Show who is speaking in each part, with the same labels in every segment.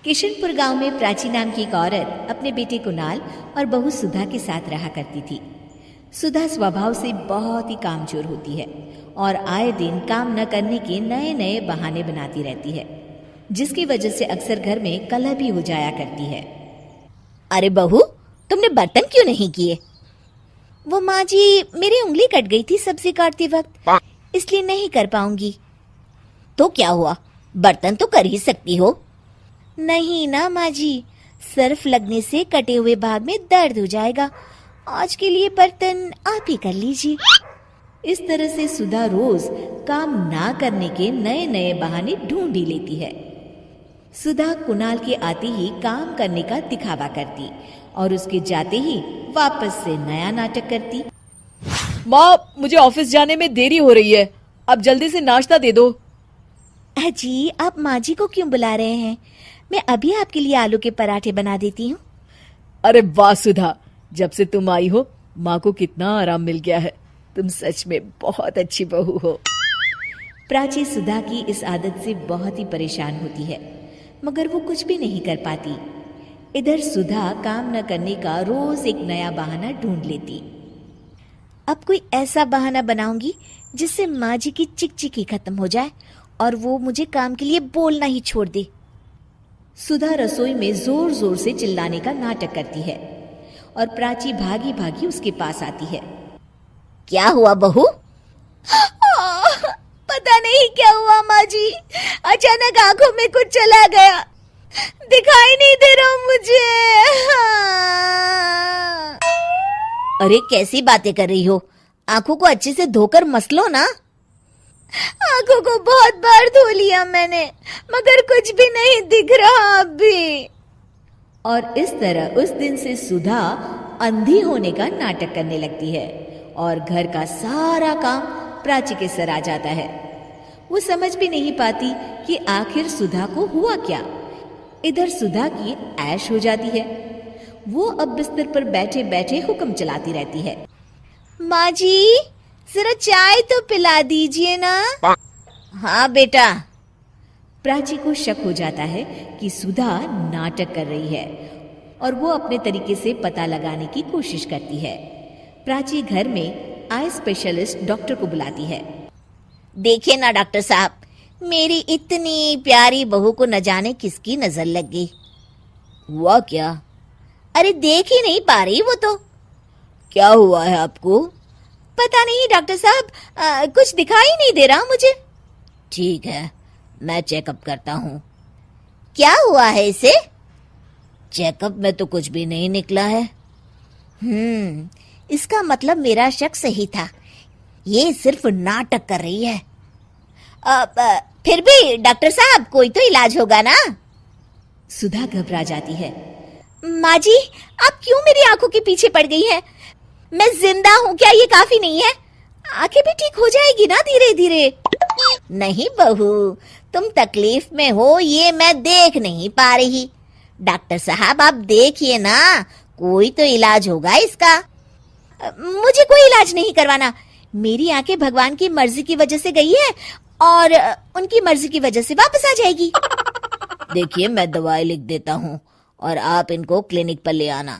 Speaker 1: किशनपुर गांव में प्राची नाम की एक औरत अपने बेटे कुणाल और बहू सुधा के साथ रहा करती थी। सुधा स्वभाव से बहुत ही कामचोर होती है और आए दिन काम न करने के नए नए बहाने बनाती रहती है, जिसकी वजह से अक्सर घर में कलह भी हो जाया करती है।
Speaker 2: अरे बहू, तुमने बर्तन क्यों नहीं किए?
Speaker 1: वो माँ जी, मेरी उंगली कट गई थी सब्जी काटते वक्त, इसलिए नहीं कर पाऊंगी।
Speaker 2: तो क्या हुआ, बर्तन तो कर ही सकती हो।
Speaker 1: नहीं ना माँ जी, सर्फ लगने से कटे हुए भाग में दर्द हो जाएगा। आज के लिए बर्तन आप ही कर लीजिए। इस तरह से सुधा रोज काम ना करने के नए नए बहाने ढूंढ ही लेती है। सुधा कुणाल के आते ही काम करने का दिखावा करती और उसके जाते ही वापस से नया नाटक करती।
Speaker 3: माँ, मुझे ऑफिस जाने में देरी हो रही है, अब जल्दी से नाश्ता दे दो।
Speaker 1: जी, आप माँ जी को क्यों बुला रहे हैं? मैं अभी आपके लिए आलू के पराठे बना देती हूँ।
Speaker 3: अरे वाह सुधा, जब से तुम आई हो माँ को कितना आराम मिल गया है। तुम सच में बहुत अच्छी बहू हो।
Speaker 1: प्राची सुधा की इस आदत से बहुत ही परेशान होती है, मगर वो कुछ भी नहीं कर पाती। इधर सुधा काम न करने का रोज एक नया बहाना ढूंढ लेती। अब कोई ऐसा बहाना बनाऊंगी जिससे माँ जी की चिकचिकी खत्म हो जाए और वो मुझे काम के लिए बोलना ही छोड़ दे। सुधा रसोई में जोर जोर से चिल्लाने का नाटक करती है और प्राची भागी भागी उसके पास आती है।
Speaker 2: क्या हुआ बहू?
Speaker 1: पता नहीं क्या हुआ माँ जी, अचानक आंखों में कुछ चला गया, दिखाई नहीं दे रहा मुझे।
Speaker 2: अरे कैसी बातें कर रही हो, आंखों को अच्छे से धोकर मस लो ना।
Speaker 1: आंखों को बहुत बार धो लिया मैंने, मगर कुछ भी नहीं दिख रहा अभी। और इस तरह उस दिन से सुधा अंधी होने का नाटक करने लगती है और घर का सारा काम प्राची के सर आ जाता है। वो समझ भी नहीं पाती कि आखिर सुधा को हुआ क्या। इधर सुधा की ऐश हो जाती है। वो अब बिस्तर पर बैठे बैठे हुक्म चलाती रहती है। माँ जी, जरा चाय तो पिला दीजिए ना।
Speaker 2: हाँ बेटा।
Speaker 1: प्राची को शक हो जाता है कि सुधा नाटक कर रही है और वो अपने तरीके से पता लगाने की कोशिश करती है। प्राची घर में आई स्पेशलिस्ट डॉक्टर को बुलाती है।
Speaker 2: देखिए ना डॉक्टर साहब, मेरी इतनी प्यारी बहू को न जाने किसकी नजर लग गई।
Speaker 3: हुआ क्या?
Speaker 2: अरे देख ही नहीं पा रही वो तो।
Speaker 3: क्या हुआ है आपको?
Speaker 1: पता नहीं डॉक्टर साहब, कुछ दिखाई नहीं दे रहा मुझे।
Speaker 2: ठीक है, मैं चेकअप करता हूँ। क्या हुआ है इसे? चेकअप में तो कुछ भी नहीं निकला है। इसका मतलब मेरा शक सही था, ये सिर्फ नाटक कर रही है। फिर भी डॉक्टर साहब, कोई तो इलाज होगा ना।
Speaker 1: सुधा घबरा जाती है। माँ जी, आप क्यों मेरी आंखों के पीछे पड़ गई हैं? मैं जिंदा हूँ, क्या ये काफी नहीं है? आंखें भी ठीक हो जाएगी ना धीरे धीरे।
Speaker 2: नहीं बहू, तुम तकलीफ में हो ये मैं देख नहीं पा रही। डॉक्टर साहब आप देखिए ना, कोई तो इलाज होगा इसका।
Speaker 1: मुझे कोई इलाज नहीं करवाना। मेरी आंखें भगवान की मर्जी की वजह से गई है और उनकी मर्जी की वजह से वापस आ जाएगी।
Speaker 2: देखिए, मैं दवाई लिख देता हूँ और आप इनको क्लिनिक पर ले आना।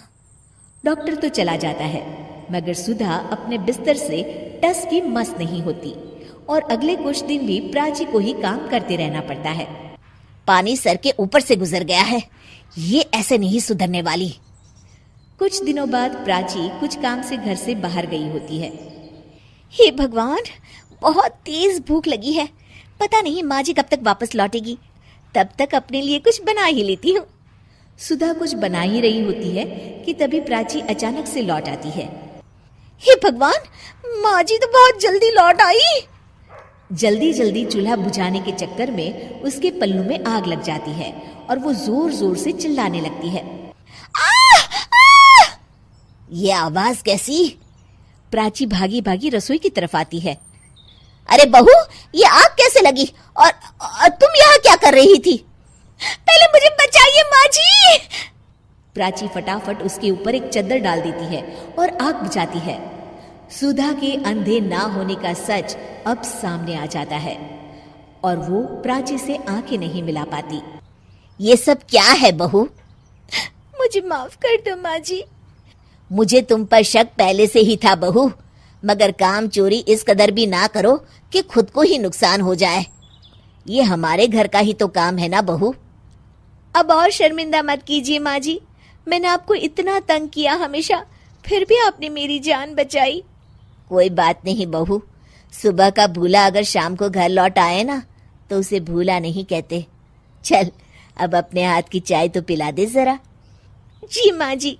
Speaker 1: डॉक्टर तो चला जाता है, मगर सुधा अपने बिस्तर से टस की मस नहीं होती और अगले कुछ दिन भी प्राची को ही काम करते रहना पड़ता है।
Speaker 2: पानी सर के ऊपर से गुजर गया है, ये ऐसे नहीं सुधरने वाली।
Speaker 1: कुछ दिनों बाद प्राची कुछ काम से घर से बाहर गई होती है। हे भगवान, बहुत तेज भूख लगी है, पता नहीं माँ जी कब तक वापस लौटेगी, तब तक अपने लिए कुछ बना ही लेती हूँ। सुधा कुछ बना ही रही होती है कि तभी प्राची अचानक से लौट आती है। हे भगवान, माँ जी तो बहुत जल्दी लौट आई। जल्दी जल्दी चूल्हा बुझाने के चक्कर में उसके पल्लू में आग लग जाती है और वो जोर जोर से चिल्लाने लगती है।
Speaker 2: ये आवाज कैसी?
Speaker 1: प्राची भागी भागी रसोई की तरफ आती है।
Speaker 2: अरे बहू, ये आग कैसे लगी और तुम यहाँ क्या कर रही थी?
Speaker 1: पहले मुझे बचाइए माँ जी। प्राची फटाफट उसके ऊपर एक चद्दर डाल देती है और आग बुझाती है। सुधा के अंधे ना होने का सच अब सामने आ जाता है और वो प्राची से आंखें नहीं मिला पाती।
Speaker 2: ये सब क्या है बहू?
Speaker 1: मुझे माफ कर दो माँ जी।
Speaker 2: मुझे तुम पर शक पहले से ही था बहू, मगर काम चोरी इस कदर भी ना करो कि खुद को ही नुकसान हो जाए। ये हमारे घर का ही तो काम है ना बहू।
Speaker 1: अब और शर्मिंदा मत कीजिए माँ जी, मैंने आपको इतना तंग किया हमेशा, फिर भी आपने मेरी जान बचाई।
Speaker 2: कोई बात नहीं बहू, सुबह का भूला अगर शाम को घर लौट आए ना तो उसे भूला नहीं कहते। चल अब अपने हाथ की चाय तो पिला दे जरा।
Speaker 1: जी माँ जी।